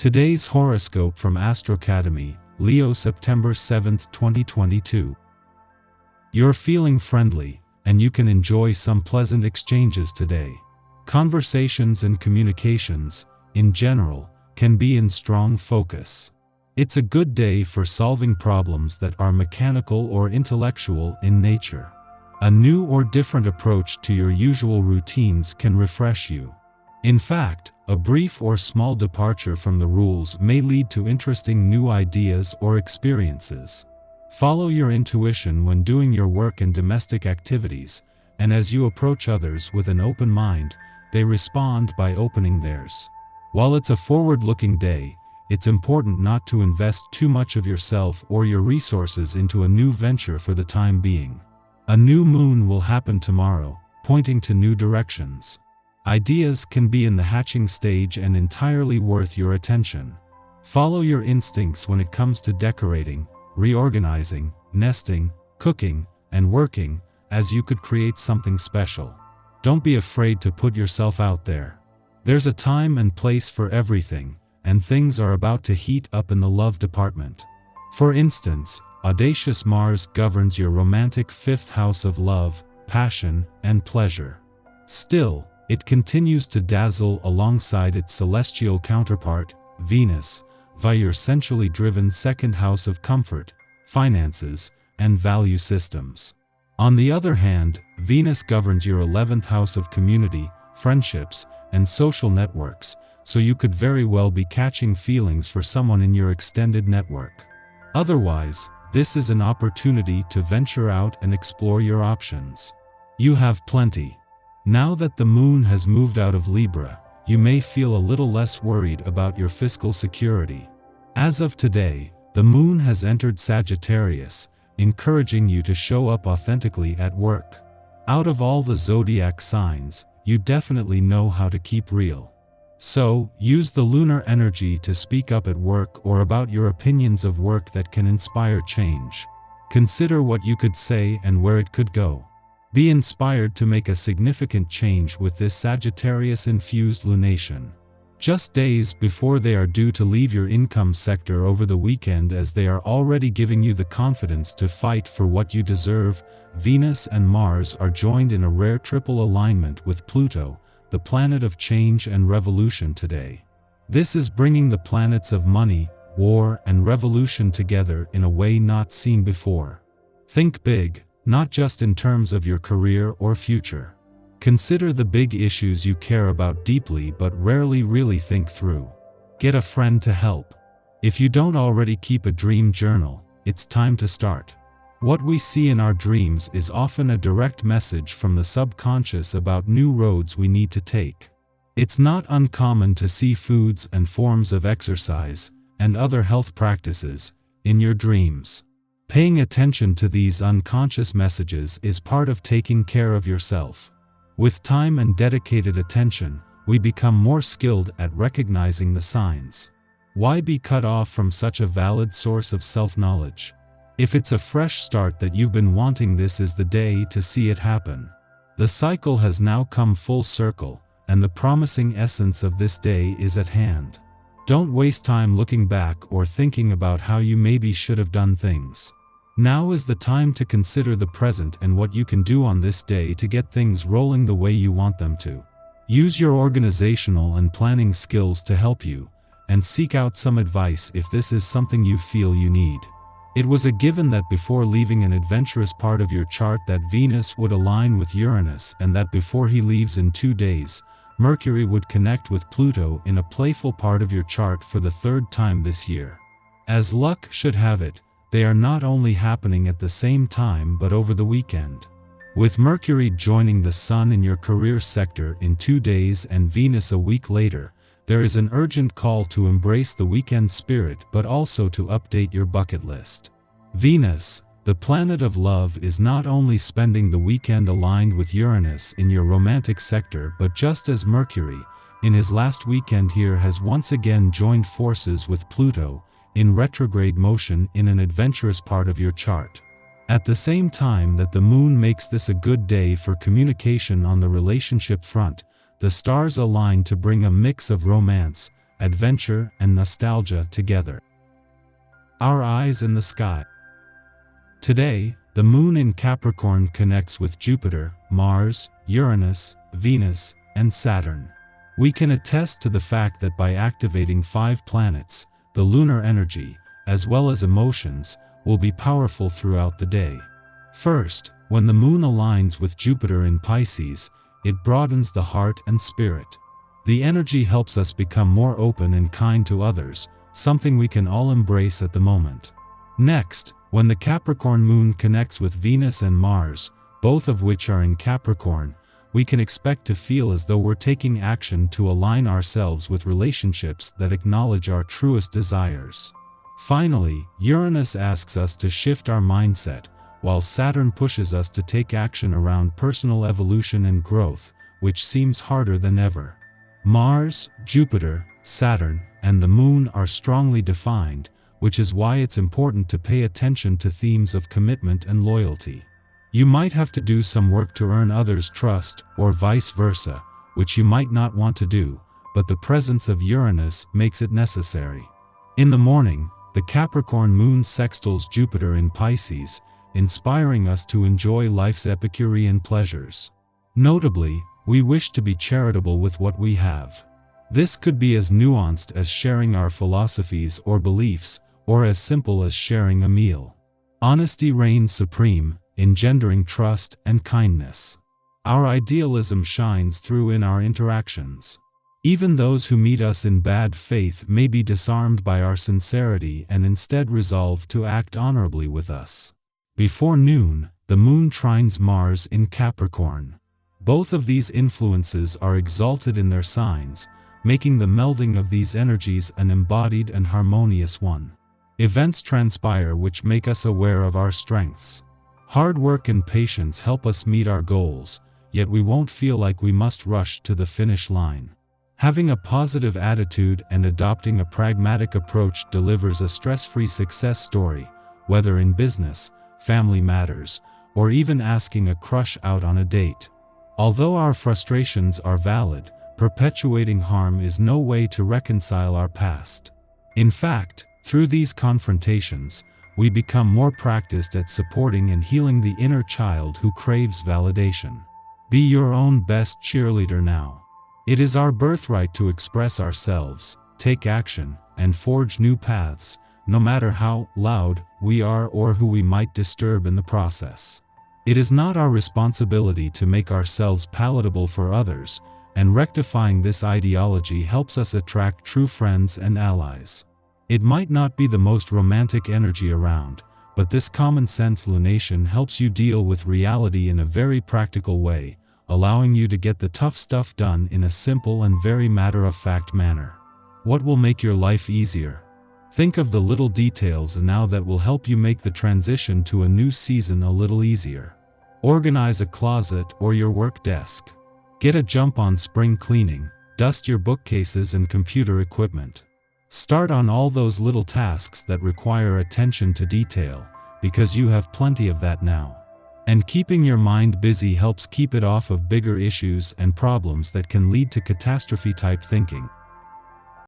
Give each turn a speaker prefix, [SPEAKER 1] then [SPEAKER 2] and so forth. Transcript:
[SPEAKER 1] Today's horoscope from Astrocademy, Leo September 7, 2022. You're feeling friendly, and you can enjoy some pleasant exchanges today. Conversations and communications, in general, can be in strong focus. It's a good day for solving problems that are mechanical or intellectual in nature. A new or different approach to your usual routines can refresh you. In fact, a brief or small departure from the rules may lead to interesting new ideas or experiences. Follow your intuition when doing your work and domestic activities, and as you approach others with an open mind, they respond by opening theirs. While it's a forward-looking day, it's important not to invest too much of yourself or your resources into a new venture for the time being. A new moon will happen tomorrow, pointing to new directions. Ideas can be in the hatching stage and entirely worth your attention. Follow your instincts when it comes to decorating, reorganizing, nesting, cooking, and working, as you could create something special. Don't be afraid to put yourself out there. There's a time and place for everything, and things are about to heat up in the love department. For instance, audacious Mars governs your romantic fifth house of love, passion, and pleasure. Still, it continues to dazzle alongside its celestial counterpart, Venus, via your sensually driven second house of comfort, finances, and value systems. On the other hand, Venus governs your 11th house of community, friendships, and social networks, so you could very well be catching feelings for someone in your extended network. Otherwise, this is an opportunity to venture out and explore your options. You have plenty. Now that the moon has moved out of Libra, you may feel a little less worried about your fiscal security. As of today, the moon has entered Sagittarius, encouraging you to show up authentically at work. Out of all the zodiac signs, you definitely know how to keep real. So, use the lunar energy to speak up at work or about your opinions of work that can inspire change. Consider what you could say and where it could go. Be inspired to make a significant change with this Sagittarius-infused lunation. Just days before they are due to leave your income sector over the weekend, as they are already giving you the confidence to fight for what you deserve, Venus and Mars are joined in a rare triple alignment with Pluto, the planet of change and revolution today. This is bringing the planets of money, war, and revolution together in a way not seen before. Think big, not just in terms of your career or future. Consider the big issues you care about deeply but rarely really think through. Get a friend to help. If you don't already keep a dream journal, it's time to start. What we see in our dreams is often a direct message from the subconscious about new roads we need to take. It's not uncommon to see foods and forms of exercise, and other health practices, in your dreams. Paying attention to these unconscious messages is part of taking care of yourself. With time and dedicated attention, we become more skilled at recognizing the signs. Why be cut off from such a valid source of self-knowledge? If it's a fresh start that you've been wanting, this is the day to see it happen. The cycle has now come full circle, and the promising essence of this day is at hand. Don't waste time looking back or thinking about how you maybe should have done things. Now is the time to consider the present and what you can do on this day to get things rolling the way you want them to. Use your organizational and planning skills to help you, and seek out some advice if this is something you feel you need. It was a given that before leaving an adventurous part of your chart that Venus would align with Uranus, and that before he leaves in 2 days, Mercury would connect with Pluto in a playful part of your chart for the 3rd time this year. As luck should have it, they are not only happening at the same time but over the weekend. With Mercury joining the Sun in your career sector in 2 days and Venus a week later, there is an urgent call to embrace the weekend spirit but also to update your bucket list. Venus, the planet of love, is not only spending the weekend aligned with Uranus in your romantic sector, but just as Mercury, in his last weekend here, has once again joined forces with Pluto, in retrograde motion in an adventurous part of your chart. At the same time that the moon makes this a good day for communication on the relationship front, the stars align to bring a mix of romance, adventure, and nostalgia together. Our eyes in the sky. Today, the moon in Capricorn connects with Jupiter, Mars, Uranus, Venus, and Saturn. We can attest to the fact that by activating 5 planets, the lunar energy, as well as emotions, will be powerful throughout the day. First, when the moon aligns with Jupiter in Pisces, it broadens the heart and spirit. The energy helps us become more open and kind to others, something we can all embrace at the moment. Next, when the Capricorn moon connects with Venus and Mars, both of which are in Capricorn, we can expect to feel as though we're taking action to align ourselves with relationships that acknowledge our truest desires. Finally, Uranus asks us to shift our mindset, while Saturn pushes us to take action around personal evolution and growth, which seems harder than ever. Mars, Jupiter, Saturn, and the moon are strongly defined, which is why it's important to pay attention to themes of commitment and loyalty. You might have to do some work to earn others' trust, or vice versa, which you might not want to do, but the presence of Uranus makes it necessary. In the morning, the Capricorn moon sextiles Jupiter in Pisces, inspiring us to enjoy life's Epicurean pleasures. Notably, we wish to be charitable with what we have. This could be as nuanced as sharing our philosophies or beliefs, or as simple as sharing a meal. Honesty reigns supreme, engendering trust and kindness. Our idealism shines through in our interactions. Even those who meet us in bad faith may be disarmed by our sincerity and instead resolve to act honorably with us. Before noon, the moon trines Mars in Capricorn. Both of these influences are exalted in their signs, making the melding of these energies an embodied and harmonious one. Events transpire which make us aware of our strengths. Hard work and patience help us meet our goals, yet we won't feel like we must rush to the finish line. Having a positive attitude and adopting a pragmatic approach delivers a stress-free success story, whether in business, family matters, or even asking a crush out on a date. Although our frustrations are valid, perpetuating harm is no way to reconcile our past. In fact, through these confrontations, we become more practiced at supporting and healing the inner child who craves validation. Be your own best cheerleader now. It is our birthright to express ourselves, take action, and forge new paths, no matter how loud we are or who we might disturb in the process. It is not our responsibility to make ourselves palatable for others, and rectifying this ideology helps us attract true friends and allies. It might not be the most romantic energy around, but this common-sense lunation helps you deal with reality in a very practical way, allowing you to get the tough stuff done in a simple and very matter-of-fact manner. What will make your life easier? Think of the little details now that will help you make the transition to a new season a little easier. Organize a closet or your work desk. Get a jump on spring cleaning, dust your bookcases and computer equipment. Start on all those little tasks that require attention to detail, because you have plenty of that now. And keeping your mind busy helps keep it off of bigger issues and problems that can lead to catastrophe-type thinking.